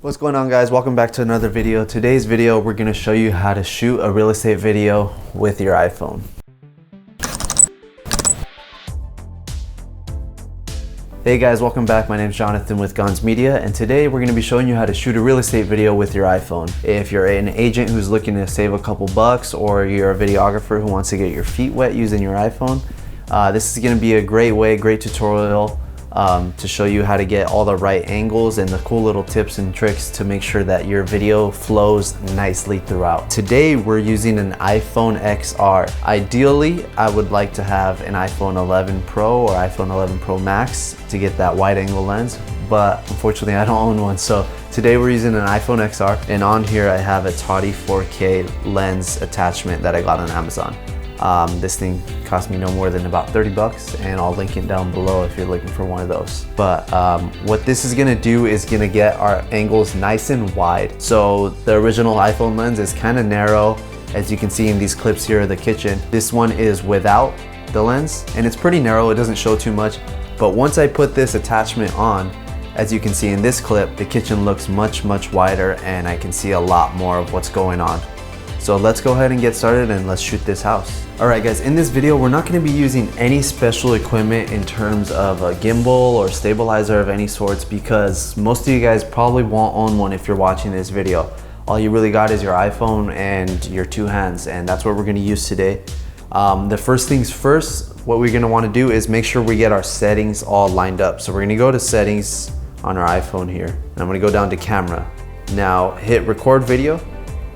What's going on, guys? Welcome back to another video. Today's video, we're going to show you how to shoot a real estate video with your iPhone. Hey guys, welcome back. My name is Jonathan with Gonz Media, and today we're going to be showing you how to shoot a real estate video with your iPhone. If you're an agent who's looking to save a couple bucks, or you're a videographer who wants to get your feet wet using your iPhone, this is going to be a great tutorial to show you how to get all the right angles and the cool little tips and tricks to make sure that your video flows nicely throughout. Today we're using an iPhone XR. Ideally, I would like to have an iPhone 11 Pro or iPhone 11 Pro Max to get that wide angle lens, but unfortunately I don't own one. So today we're using an iPhone XR, and on here I have a Toddy 4K lens attachment that I got on Amazon. This thing cost me no more than about 30 bucks, and I'll link it down below if you're looking for one of those. But what this is gonna do is gonna get our angles nice and wide. So the original iPhone lens is kind of narrow, as you can see in these clips here of the kitchen. This one is without the lens, and it's pretty narrow, it doesn't show too much. But once I put this attachment on, as you can see in this clip, the kitchen looks much wider, and I can see a lot more of what's going on. So let's go ahead and get started, and let's shoot this house. All right guys, in this video, we're not gonna be using any special equipment in terms of a gimbal or stabilizer of any sorts, because most of you guys probably won't own one if you're watching this video. All you really got is your iPhone and your two hands, and that's what we're gonna use today. The first things first, what we're gonna wanna do is make sure we get our settings all lined up. So we're gonna go to settings on our iPhone here, and I'm gonna go down to camera. Now hit record video.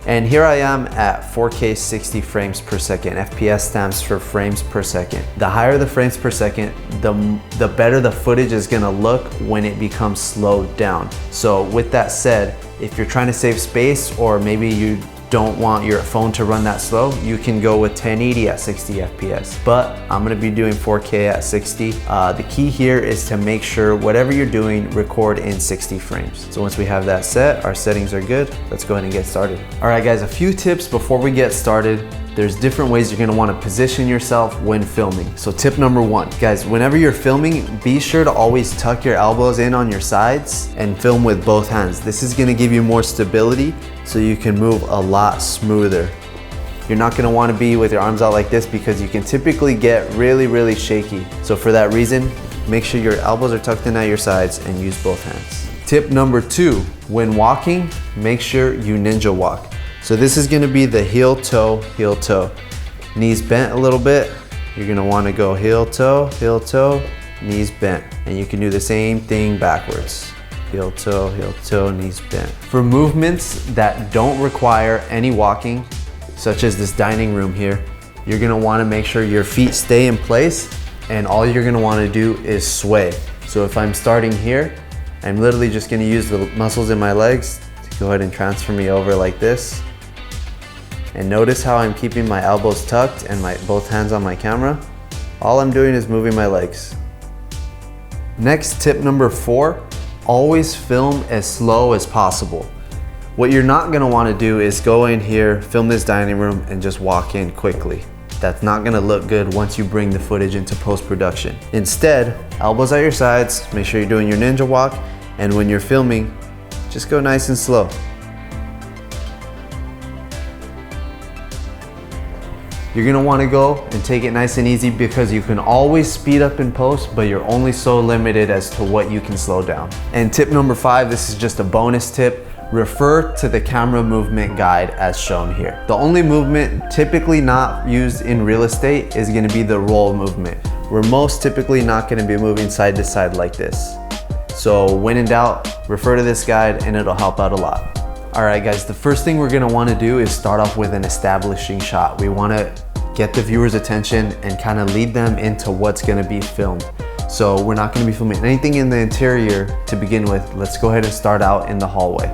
And here I am at 4K 60 frames per second. FPS stands for frames per second. The higher the frames per second, the better the footage is gonna look when it becomes slowed down. So with that said, if you're trying to save space, or maybe you don't want your phone to run that slow, you can go with 1080 at 60 FPS. But I'm gonna be doing 4K at 60. The key here is to make sure whatever you're doing, record in 60 frames. So once we have that set, our settings are good, let's go ahead and get started. All right guys, a few tips before we get started. There's different ways you're gonna wanna position yourself when filming. So tip number one, guys, whenever you're filming, be sure to always tuck your elbows in on your sides and film with both hands. This is gonna give you more stability so you can move a lot smoother. You're not gonna wanna be with your arms out like this, because you can typically get really shaky. So for that reason, make sure your elbows are tucked in at your sides and use both hands. Tip number two, when walking, make sure you ninja walk. So this is gonna be the heel toe, knees bent a little bit. You're gonna wanna go heel toe, knees bent. And you can do the same thing backwards. Heel toe, knees bent. For movements that don't require any walking, such as this dining room here, you're gonna wanna make sure your feet stay in place, and all you're gonna wanna do is sway. So if I'm starting here, I'm literally just gonna use the muscles in my legs to go ahead and transfer me over like this. And notice how I'm keeping my elbows tucked and both hands on my camera. All I'm doing is moving my legs. Next, tip number four, always film as slow as possible. What you're not gonna wanna do is go in here, film this dining room, and just walk in quickly. That's not gonna look good once you bring the footage into post-production. Instead, elbows at your sides, make sure you're doing your ninja walk, and when you're filming, just go nice and slow. You're gonna wanna go and take it nice and easy, because you can always speed up in post, but you're only so limited as to what you can slow down. And tip number five, this is just a bonus tip. Refer to the camera movement guide as shown here. The only movement typically not used in real estate is gonna be the roll movement. We're most typically not gonna be moving side to side like this. So when in doubt, refer to this guide and it'll help out a lot. All right guys, the first thing we're gonna wanna do is start off with an establishing shot. We wanna get the viewer's attention and kind of lead them into what's gonna be filmed. So we're not gonna be filming anything in the interior to begin with. Let's go ahead and start out in the hallway.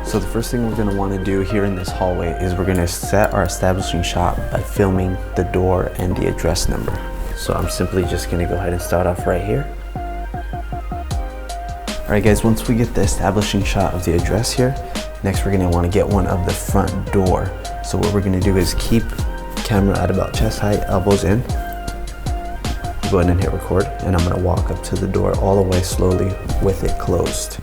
So the first thing we're gonna wanna do here in this hallway is we're gonna set our establishing shot by filming the door and the address number. So I'm simply just gonna go ahead and start off right here. All right guys, once we get the establishing shot of the address here, next we're gonna wanna get one of the front door. So what we're gonna do is keep the camera at about chest height, elbows in. Go ahead and hit record, and I'm gonna walk up to the door all the way slowly with it closed.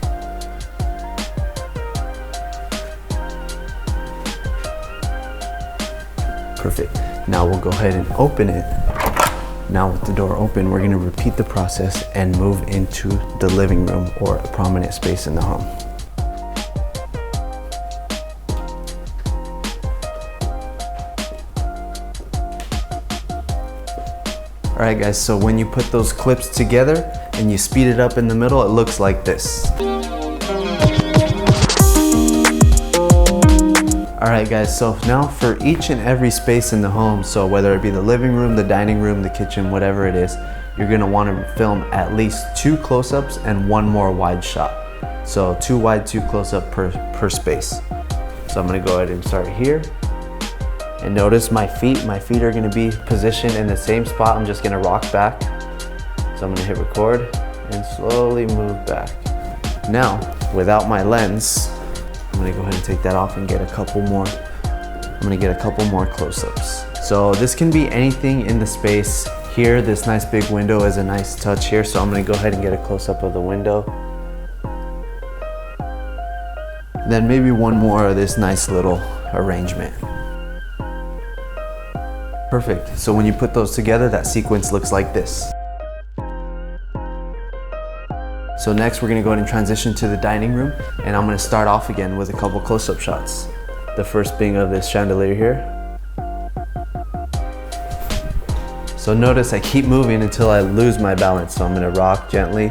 Perfect. Now we'll go ahead and open it. Now with the door open, we're gonna repeat the process and move into the living room or a prominent space in the home. All right guys, so when you put those clips together and you speed it up in the middle, it looks like this. All right guys, so now for each and every space in the home, so whether it be the living room, the dining room, the kitchen, whatever it is, you're gonna wanna film at least 2 close-ups and 1 more wide shot. So 2 wide, 2 close-up per space. So I'm gonna go ahead and start here. And notice my feet are gonna be positioned in the same spot. I'm just gonna rock back. So I'm gonna hit record and slowly move back. Now, without my lens, I'm gonna go ahead and take that off and get a couple more. I'm gonna get a couple more close-ups. So this can be anything in the space. Here, this nice big window is a nice touch here. So I'm gonna go ahead and get a close-up of the window. Then maybe 1 more of this nice little arrangement. Perfect. So when you put those together, that sequence looks like this. So next we're gonna go ahead and transition to the dining room, and I'm gonna start off again with a couple close-up shots. The first being of this chandelier here. So notice I keep moving until I lose my balance. So I'm gonna rock gently,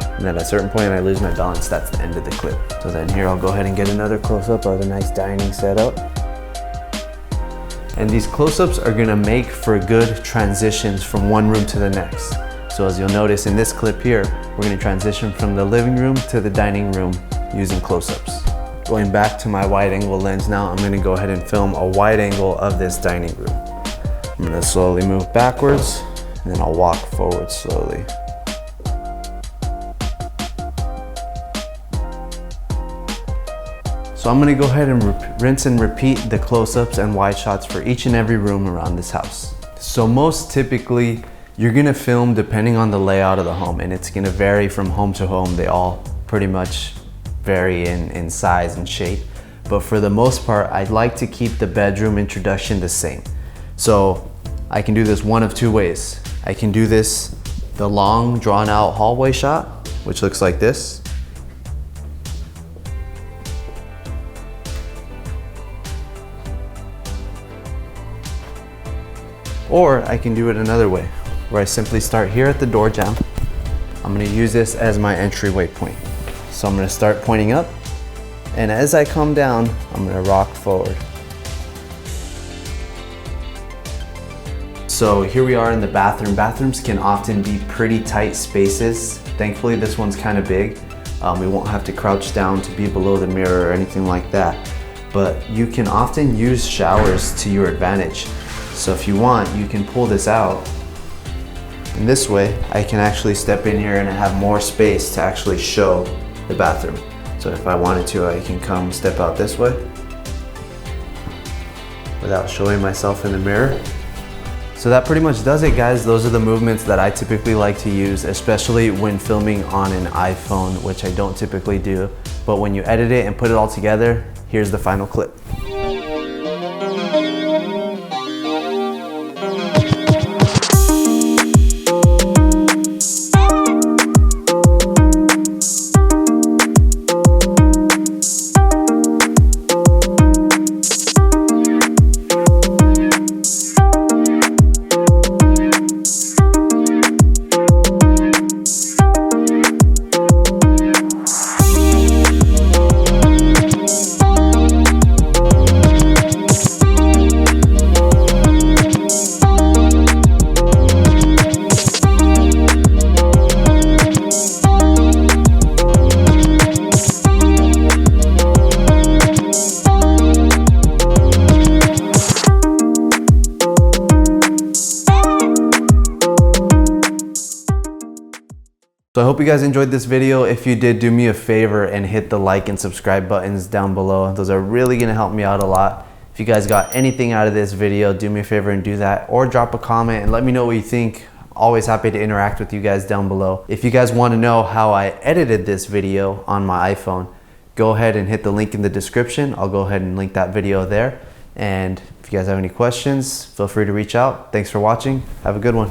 and then at a certain point I lose my balance. That's the end of the clip. So then here I'll go ahead and get another close-up of the nice dining setup. And these close-ups are gonna make for good transitions from one room to the next. So as you'll notice in this clip here, we're gonna transition from the living room to the dining room using close-ups. Going back to my wide angle lens now, I'm gonna go ahead and film a wide angle of this dining room. I'm gonna slowly move backwards, and then I'll walk forward slowly. So I'm gonna go ahead and rinse and repeat the close-ups and wide shots for each and every room around this house. So most typically, you're gonna film depending on the layout of the home, and it's gonna vary from home to home. They all pretty much vary in size and shape. But for the most part, I'd like to keep the bedroom introduction the same. So I can do this one of 2 ways. I can do this the long drawn out hallway shot, which looks like this. Or I can do it another way, where I simply start here at the door jamb. I'm gonna use this as my entryway point. So I'm gonna start pointing up, and as I come down, I'm gonna rock forward. So here we are in the bathroom. Bathrooms can often be pretty tight spaces. Thankfully, this one's kind of big. We won't have to crouch down to be below the mirror or anything like that. But you can often use showers to your advantage. So if you want, you can pull this out. And this way, I can actually step in here and have more space to actually show the bathroom. So if I wanted to, I can come step out this way without showing myself in the mirror. So that pretty much does it, guys. Those are the movements that I typically like to use, especially when filming on an iPhone, which I don't typically do. But when you edit it and put it all together, here's the final clip. So I hope you guys enjoyed this video. If you did, do me a favor and hit the like and subscribe buttons down below. Those are really gonna help me out a lot. If you guys got anything out of this video, do me a favor and do that, or drop a comment and let me know what you think. Always happy to interact with you guys down below. If you guys want to know how I edited this video on my iPhone, go ahead and hit the link in the description. I'll go ahead and link that video there. And if you guys have any questions, feel free to reach out. Thanks for watching. Have a good one.